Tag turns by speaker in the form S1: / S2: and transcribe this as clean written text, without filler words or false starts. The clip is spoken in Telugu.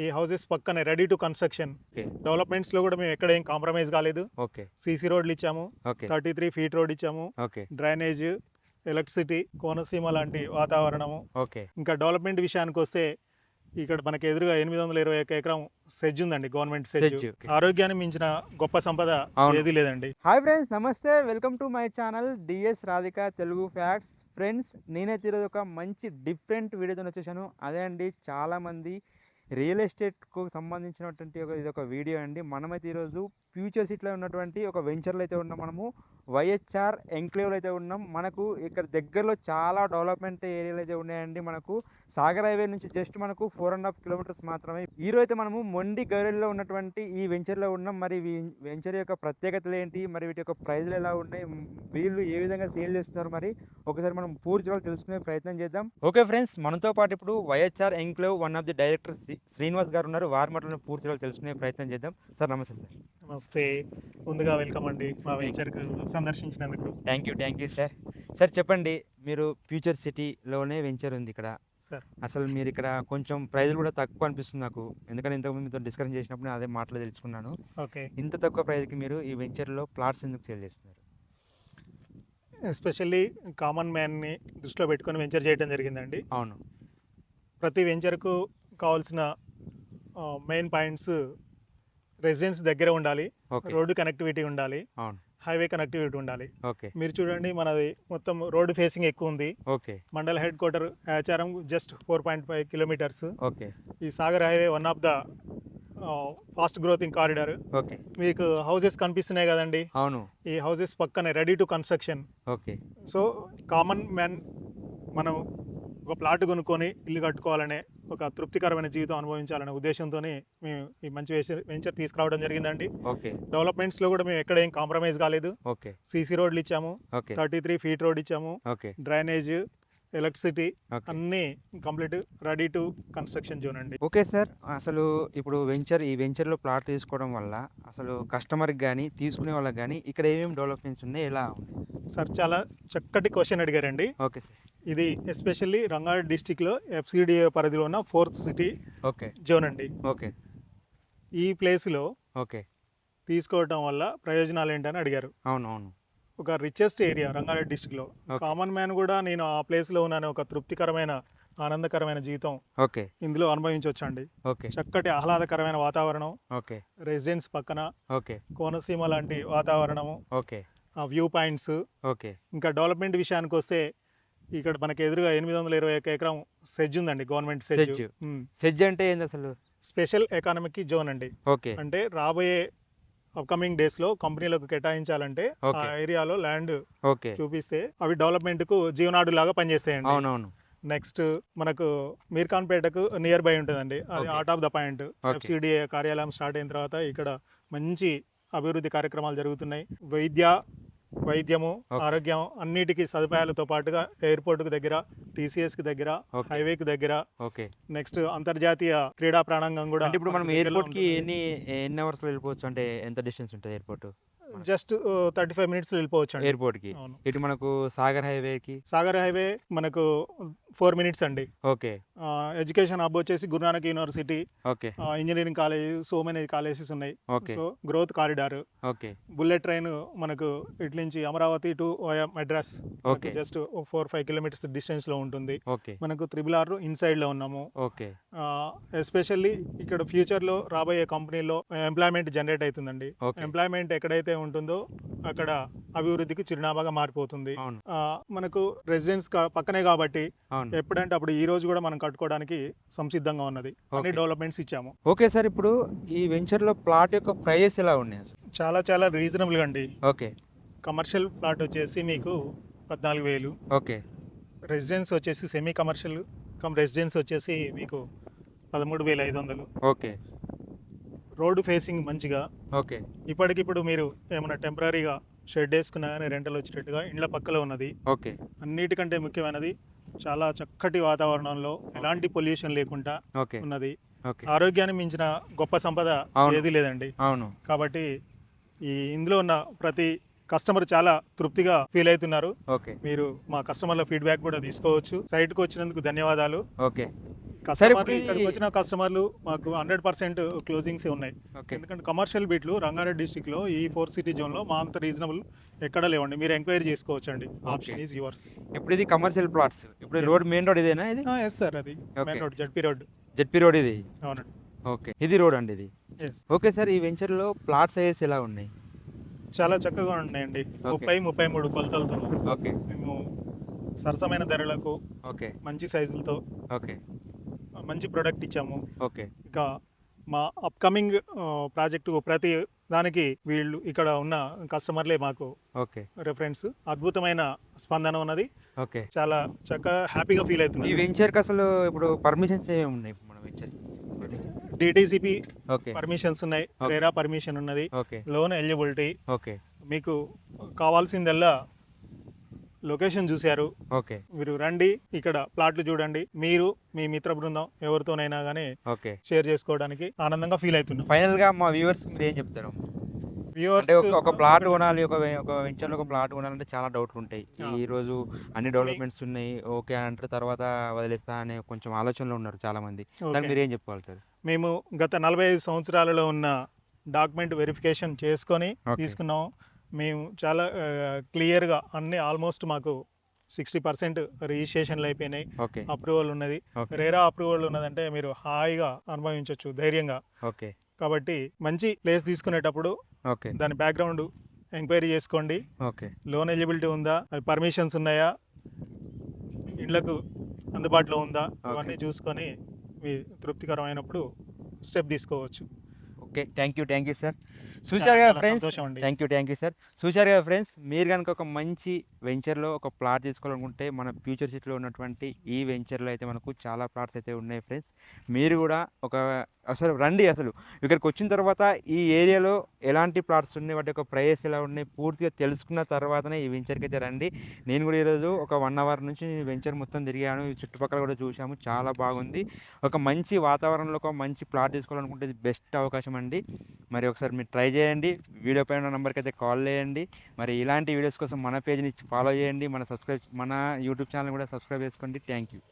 S1: ఈ హౌసెస్ పక్కనే రెడీ టు కన్స్ట్రక్షన్.
S2: ఓకే.
S1: డెవలప్మెంట్స్‌లో కూడా మేము ఎక్కడ ఏం కాంప్రమైజ్ కాలేదు.
S2: ఓకే.
S1: సీసీ రోడ్లు ఇచ్చాము.
S2: ఓకే.
S1: 33 ఫీట్ రోడ్ ఇచ్చాము.
S2: ఓకే.
S1: డ్రైనేజ్, ఎలక్ట్రిసిటీ, కోనసీమ లాంటి వాతావరణము.
S2: ఓకే.
S1: ఇంకా డెవలప్మెంట్ విషయానికొస్తే ఇక్కడ మనకి ఎదురుగా 821 ఎకరం సెజ్ ఉందండి, గవర్నమెంట్ సెజ్.
S2: SEZ, okay.
S1: ఆరోగ్యాన్ని మించిన గొప్ప సంపద
S2: అవును.
S1: ఏది లేదండి.
S3: హాయ్ ఫ్రెండ్స్, నమస్తే. Welcome to my channel DS Radhika Telugu facts. Friends, నేనైతే ఈరోజు ఒక మంచి డిఫరెంట్ వీడియోతో వచ్చేసాను. అదే అండి, చాలామంది రియల్ ఎస్టేట్కు సంబంధించినటువంటి ఇదొక వీడియో అండి. మనమైతే ఈరోజు ఫ్యూచర్ సిటీలో ఉన్నటువంటి ఒక వెంచర్లో అయితే ఉన్నాం. మనము వైహెచ్ఆర్ ఎంక్లేవ్లో అయితే ఉన్నాం. మనకు ఇక్కడ దగ్గరలో చాలా డెవలప్మెంట్ ఏరియాలు అయితే ఉన్నాయండి. మనకు సాగర్ హైవే నుంచి జస్ట్ మనకు 4.5 కిలోమీటర్స్ మాత్రమే. ఈరోజు అయితే మనము మొండి గౌరెల్లో ఉన్నటువంటి ఈ వెంచర్లో ఉన్నాం. మరి ఈ వెంచర్ యొక్క ప్రత్యేకతలు ఏంటి, మరి వీటి యొక్క ప్రైజ్లు ఎలా ఉన్నాయి, వీళ్ళు ఏ విధంగా సేల్ చేస్తున్నారు, మరి ఒకసారి మనం పూర్తి వివరాలు తెలుసుకునే ప్రయత్నం చేద్దాం. ఓకే ఫ్రెండ్స్, మనతో పాటు ఇప్పుడు YHR enclave one of the director Srinivas గారు ఉన్నారు. వారి మాటలను పూర్తి వివరాలు తెలుసుకునే ప్రయత్నం చేద్దాం. సార్ నమస్తే సార్.
S1: నమస్తే, ముందుగా వెల్కమ్ అండి మా వెంచర్కు సందర్శించినందుకు.
S2: Thank you sir. సార్ చెప్పండి, మీరు ఫ్యూచర్ సిటీలోనే వెంచర్ ఉంది ఇక్కడ.
S1: సార్,
S2: అసలు మీరు ఇక్కడ కొంచెం ప్రైజ్లు కూడా తక్కువ అనిపిస్తుంది నాకు, ఎందుకంటే ఇంతకుముందు మీతో డిస్కషన్ చేసినప్పుడు నేను అదే మాటలు తెలుసుకున్నాను.
S1: ఓకే.
S2: ఇంత తక్కువ ప్రైజ్కి మీరు ఈ వెంచర్లో ప్లాట్స్ ఎందుకు సేల్ చేస్తున్నారు?
S1: ఎస్పెషల్లీ కామన్ మ్యాన్ని దృష్టిలో పెట్టుకొని వెంచర్ చేయడం జరిగిందండి.
S2: అవును.
S1: ప్రతి వెంచర్కు కావాల్సిన మెయిన్ పాయింట్స్ రెసిడెన్స్ దగ్గర ఉండాలి,
S2: ఓకే.
S1: రోడ్డు కనెక్టివిటీ ఉండాలి,
S2: అవును.
S1: హైవే కనెక్టివిటీ ఉండాలి.
S2: ఓకే.
S1: మీరు చూడండి, మనది మొత్తం రోడ్డు ఫేసింగ్ ఎక్కువ ఉంది.
S2: ఓకే.
S1: మండల హెడ్ క్వార్టర్ ఆచారం జస్ట్ 4.5 కిలోమీటర్స్.
S2: ఓకే.
S1: ఈ Sagar highway one of the fast గ్రోతింగ్ కారిడార్.
S2: ఓకే.
S1: మీకు హౌసెస్ కనిపిస్తున్నాయి కదండి,
S2: అవును.
S1: ఈ హౌసెస్ పక్కనే ready to construction.
S2: Okay.
S1: So common man మనం ఒక ప్లాట్ కొనుక్కొని ఇల్లు కట్టుకోవాలనే ఒక తృప్తికరమైన జీవితం అనుభవించాలనే ఉద్దేశంతో మేము ఈ మంచి వెంచర్ తీసుకురావడం జరిగిందండి.
S2: ఓకే.
S1: డెవలప్మెంట్స్లో కూడా మేము ఎక్కడ ఏం కాంప్రమైజ్ కాలేదు.
S2: ఓకే.
S1: సీసీ రోడ్లు ఇచ్చాము.
S2: ఓకే.
S1: 33 ఫీట్ రోడ్ ఇచ్చాము.
S2: ఓకే.
S1: Drainage, electricity
S2: okay.
S1: అన్నీ complete ready to construction zone అండి.
S2: ఓకే సార్, అసలు ఇప్పుడు ఈ వెంచర్లో ప్లాట్ తీసుకోవడం వల్ల అసలు కస్టమర్కి కానీ తీసుకునే వాళ్ళకి కానీ ఇక్కడ ఏమేమి డెవలప్మెంట్స్ ఉన్నాయి, ఎలా ఉన్నాయి?
S1: సార్, చాలా చక్కటి క్వశ్చన్ అడిగారండి.
S2: Okay sir.
S1: ఇది ఎస్పెషల్లీ రంగారెడ్డి డిస్టిక్లో FCDA పరిధిలో ఉన్న 4th సిటీ
S2: ఓకే.
S1: జోన్ అండి.
S2: ఓకే.
S1: ఈ ప్లేస్లో
S2: ఓకే.
S1: తీసుకోవటం వల్ల ప్రయోజనాలు ఏంటని అడిగారు.
S2: అవును. అవును.
S1: ఒక రిచెస్ట్ ఏరియా రంగారెడ్డి డిస్టిక్లో.
S2: ఓకే.
S1: కామన్ మ్యాన్ కూడా నేను ఆ ప్లేస్లో ఉన్నాను, ఒక తృప్తికరమైన ఆనందకరమైన జీవితం
S2: ఓకే.
S1: ఇందులో అనుభవించవచ్చండి.
S2: ఓకే.
S1: చక్కటి ఆహ్లాదకరమైన వాతావరణం,
S2: ఓకే.
S1: రెసిడెన్స్ పక్కన
S2: ఓకే.
S1: కోనసీమ లాంటి వాతావరణము,
S2: ఓకే.
S1: ఆ వ్యూ పాయింట్స్.
S2: ఓకే.
S1: ఇంకా డెవలప్మెంట్ విషయానికి వస్తే ఇక్కడ మనకి ఎదురుగా 821 ఎకరం సెజ్ ఉందండి, గవర్నమెంట్ సెజ్.
S2: సెజ్. సెజ్ అంటే ఏంది అసలు?
S1: స్పెషల్ ఎకానమిక్ జోన్ అండి.
S2: ఓకే.
S1: అంటే రాబోయే అప్కమింగ్ డేస్లో కంపెనీలకు కేటాయించాలంటే ఆ
S2: ఓకే.
S1: ఏరియాలో ల్యాండ్
S2: ఓకే.
S1: చూపిస్తే అవి డెవలప్మెంట్కు జీవనాడు లాగా పనిచేస్తాయండి.
S2: అవునవును.
S1: నెక్స్ట్ మనకు మీర్ఖాన్పేటకు నియర్ బై ఉంటుందండి, అది
S2: okay.
S1: Out of the point.
S2: Okay.
S1: FCDA కార్యాలయం స్టార్ట్ అయిన తర్వాత ఇక్కడ మంచి అభివృద్ధి కార్యక్రమాలు జరుగుతున్నాయి. వైద్యము,
S2: ఓకే.
S1: ఆరోగ్యం అన్నిటికీ సదుపాయాలతో పాటుగా ఎయిర్పోర్ట్కు దగ్గర, TCSకి దగ్గర,
S2: ఓకే.
S1: హైవేకి దగ్గర.
S2: ఓకే.
S1: నెక్స్ట్ అంతర్జాతీయ క్రీడా ప్రాణాంగం కూడా.
S2: అంటే ఇప్పుడు మనం
S1: మనకు దగ్గరలో
S2: ఎయిర్పోర్ట్కి
S1: ఉంటుంది.
S2: ఎన్ని అవర్స్లో వెళ్ళిపోవచ్చు, అంటే ఎంత డిస్టెన్స్ ఉంటుంది ఎయిర్పోర్ట్?
S1: జస్ట్ 35 మినిట్స్ వెళ్ళిపోవచ్చు అండి.
S2: ఎయిర్పోర్ట్కి
S1: అవును.
S2: ఇటు మనకు సాగర్ హైవేకి?
S1: సాగర్ హైవే మనకు 4 మినిట్స్ అండి.
S2: ఓకే.
S1: ఎడ్యుకేషన్ హబ్ వచ్చేసి Guru Nanak university,
S2: okay.
S1: Engineering college, so many colleges ఉన్నాయి.
S2: Okay.
S1: So growth corridor.
S2: Okay.
S1: Bullet train మనకు ఇటు నుంచి Amaravati to Madras
S2: okay.
S1: Just 4-5 kilometres డిస్టెన్స్లో ఉంటుంది.
S2: ఓకే.
S1: మనకు RRR ఇన్సైడ్లో ఉన్నాము.
S2: ఓకే.
S1: ఎస్పెషల్లీ ఇక్కడ ఫ్యూచర్లో రాబోయే కంపెనీలో ఎంప్లాయ్మెంట్ జనరేట్ అవుతుందండి.
S2: ఓకే.
S1: ఎంప్లాయ్మెంట్ ఎక్కడైతే ఉంటుందో అక్కడ అభివృద్ధికి చిరునామాగా మారిపోతుంది.
S2: అవును.
S1: మనకు రెసిడెన్స్ పక్కనే కాబట్టి
S2: అవును.
S1: ఎప్పుడంటే అప్పుడు ఈ రోజు కూడా మనం కట్టుకోవడానికి సంసిద్ధంగా ఉన్నది. అన్ని
S2: ఓకే.
S1: డెవలప్మెంట్స్ ఇచ్చాము.
S2: ఓకే సార్, ఇప్పుడు ఈ వెంచర్లో ప్లాట్ యొక్క ప్రైస్ ఎలా ఉన్నాయి అసలు?
S1: చాలా రీజనబుల్గా అండి.
S2: ఓకే.
S1: కమర్షియల్ ప్లాట్ వచ్చేసి మీకు 14,000.
S2: ఓకే.
S1: రెసిడెన్స్ వచ్చేసి సెమీ కమర్షియల్ రెసిడెన్స్ వచ్చేసి మీకు 13,500.
S2: ఓకే.
S1: రోడ్డు ఫేసింగ్ మంచిగా,
S2: ఓకే.
S1: ఇప్పటికిప్పుడు మీరు ఏమైనా టెంపరీగా షెడ్ వేసుకున్నా కానీ రెంటల్ వచ్చేటట్టుగా ఇండ్ల పక్కలో ఉన్నది.
S2: ఓకే.
S1: అన్నిటికంటే ముఖ్యమైనది చాలా చక్కటి వాతావరణంలో ఎలాంటి పొల్యూషన్ లేకుండా
S2: ఓకే.
S1: ఉన్నది.
S2: ఓకే.
S1: ఆరోగ్యాన్ని మించిన గొప్ప సంపద
S2: అవును.
S1: ఏది లేదండి.
S2: అవును.
S1: కాబట్టి ఇందులో ఉన్న ప్రతి కస్టమర్ చాలా తృప్తిగా ఫీల్ అవుతున్నారు.
S2: ఓకే.
S1: మీరు మా కస్టమర్ల ఫీడ్బ్యాక్ కూడా తీసుకోవచ్చు. సైట్కి వచ్చినందుకు ధన్యవాదాలు.
S2: ఓకే.
S1: కస్టమర్లు
S2: ఇప్పుడు
S1: ఇక్కడికి
S2: ఇది
S1: వచ్చిన కస్టమర్లు మాకు 100% క్లోజింగ్సే ఉన్నాయి.
S2: ఓకే.
S1: ఎందుకంటే కమర్షియల్ బిట్లు రంగారెడ్డి డిస్ట్రిక్ట్లో ఈ 4 సిటీ జోన్లో మా అంత రీజనబుల్ ఎక్కడ లేవండి. మీరు ఎంక్వైరీ చేసుకోవచ్చండి.
S2: ఓకే.
S1: Option is yours.
S2: ఇప్పుడు ఇది కమర్షియల్ ప్లాట్స్. ఇప్పుడు
S1: Yes.
S2: రోడ్ మెయిన్ రోడ్ ఇదేనా ఇది?
S1: ఎస్ సార్, అది
S2: okay.
S1: Main road, ZP road.
S2: ZP road ఇది.
S1: అవునండి.
S2: ఓకే. ఇది రోడ్ అండి ఇది.
S1: ఎస్,
S2: ఓకే సార్, ఈ వెంచర్‌లో ప్లాట్ సైజెస్ ఎలా ఉన్నాయి?
S1: చాలా చక్కగా ఉన్నాయండి.
S2: ఓకే.
S1: 30, 33 కొలతలతో
S2: ఓకే.
S1: మేము సరసమైన ధరలకు
S2: ఓకే.
S1: మంచి సైజులతో
S2: ఓకే.
S1: మంచి ప్రోడక్ట్ ఇచ్చాము.
S2: ఓకే.
S1: ఇక మా అప్కమింగ్ ప్రాజెక్టు ప్రతి దానికి వీళ్ళు ఇక్కడ ఉన్న కస్టమర్లే మాకు
S2: ఓకే.
S1: రెఫరెన్స్. అద్భుతమైన స్పందన ఉన్నది.
S2: ఓకే.
S1: చాలా చక్కగా హ్యాపీగా ఫీల్
S2: ఈ
S1: అవుతున్నాం.
S2: వెంచర్‌కి అసలు ఇప్పుడు పర్మిషన్స్ ఏమేమి ఉన్నాయి ఇప్పుడు మన వెంచర్‌కి?
S1: DTCP
S2: okay.
S1: పర్మిషన్స్ ఉన్నాయి,
S2: ఓకే.
S1: రేరా పర్మిషన్ ఉన్నది,
S2: ఓకే.
S1: Loan eligibility.
S2: ఓకే.
S1: మీకు కావాల్సిందల్లా లొకేషన్ చూశారు,
S2: ఓకే.
S1: మీరు రండి, ఇక్కడ ప్లాట్లు చూడండి, మీరు మీ మిత్ర బృందం ఎవరితోనైనా కానీ
S2: ఓకే.
S1: షేర్ చేసుకోవడానికి ఆనందంగా ఫీల్ అవుతున్నాం.
S2: ఫైనల్‌గా మా వ్యూవర్స్‌కి మీరు ఏం చెప్తారు?
S1: వ్యూవర్స్
S2: అంటే ఒక ప్లాట్ కొనాలి, ఒక వెంచర్‌లో ఒక ప్లాట్ కొనాలంటే చాలా డౌట్లు ఉంటాయి.
S1: ఆ.
S2: ఈరోజు అన్ని డెవలప్‌మెంట్స్ ఉన్నాయి. ఓకే అంటారు, తర్వాత వదిలేస్తా అనే కొంచెం ఆలోచనలో ఉన్నారు చాలామంది. దానికి మీరు ఏం చెప్పగలుగుతారు?
S1: మేము గత 45 సంవత్సరాలలో ఉన్న డాక్యుమెంట్ వెరిఫికేషన్ చేసుకొని
S2: ఓకే.
S1: తీసుకున్నాం. మేము చాలా క్లియర్గా అన్ని ఆల్మోస్ట్ మాకు 60% రిజిస్ట్రేషన్లు అయిపోయినాయి.
S2: ఓకే.
S1: అప్రూవల్ ఉన్నది.
S2: ఓకే.
S1: రేరా అప్రూవల్ ఉన్నదంటే మీరు హాయిగా అనుభవించవచ్చు ధైర్యంగా.
S2: ఓకే.
S1: కాబట్టి మంచి ప్లేస్ తీసుకునేటప్పుడు
S2: ఓకే.
S1: దాని బ్యాక్గ్రౌండ్ ఎంక్వైరీ చేసుకోండి.
S2: ఓకే.
S1: లోన్ ఎలిజిబిలిటీ ఉందా, పర్మిషన్స్ ఉన్నాయా, ఇండ్లకు అందుబాటులో ఉందా,
S2: ఓకే.
S1: ఇవన్నీ చూసుకొని మీ తృప్తికరమైనప్పుడు స్టెప్ తీసుకోవచ్చు.
S2: ఓకే. Thank you sir.
S1: చాలా
S2: చూశారు కదా
S1: చాలా
S2: ఫ్రెండ్స్.
S1: సంతోషం అండి.
S2: Thank you sir. చూశారు కదా ఫ్రెండ్స్, మీరు కనుక ఒక మంచి వెంచర్‌లో ఒక ప్లాట్ తీసుకోవాలనుకుంటే మన ఫ్యూచర్ సిటీలో ఉన్నటువంటి ఈ వెంచర్‌లో అయితే మనకు చాలా ప్లాట్స్ అయితే ఉన్నాయి ఫ్రెండ్స్. మీరు కూడా అసలు రండి, అసలు ఇక్కడికి వచ్చిన తర్వాత ఈ ఏరియాలో ఎలాంటి ప్లాట్స్ ఉన్నాయి, వాటి యొక్క ప్రైస్ ఎలా ఉన్నాయి పూర్తిగా తెలుసుకున్న తర్వాతనే ఈ వెంచర్‌కి అయితే రండి. నేను కూడా ఈరోజు ఒక 1 అవర్ నుంచి వెంచర్ మొత్తం తిరిగాను. ఈ చుట్టుపక్కల కూడా చూసాము, చాలా బాగుంది. ఒక మంచి వాతావరణంలో ఒక మంచి ప్లాట్ తీసుకోవాలనుకుంటే ఇది బెస్ట్ అవకాశం అండి. మరి ఒకసారి మీరు ట్రై చేయండి. వీడియో పైన ఉన్న నెంబర్కి అయితే కాల్ చేయండి. మరి ఇలాంటి వీడియోస్ కోసం మన పేజ్ని ఫాలో చేయండి. మన యూట్యూబ్ ఛానల్ కూడా సబ్స్క్రైబ్ చేసుకోండి. Thank you.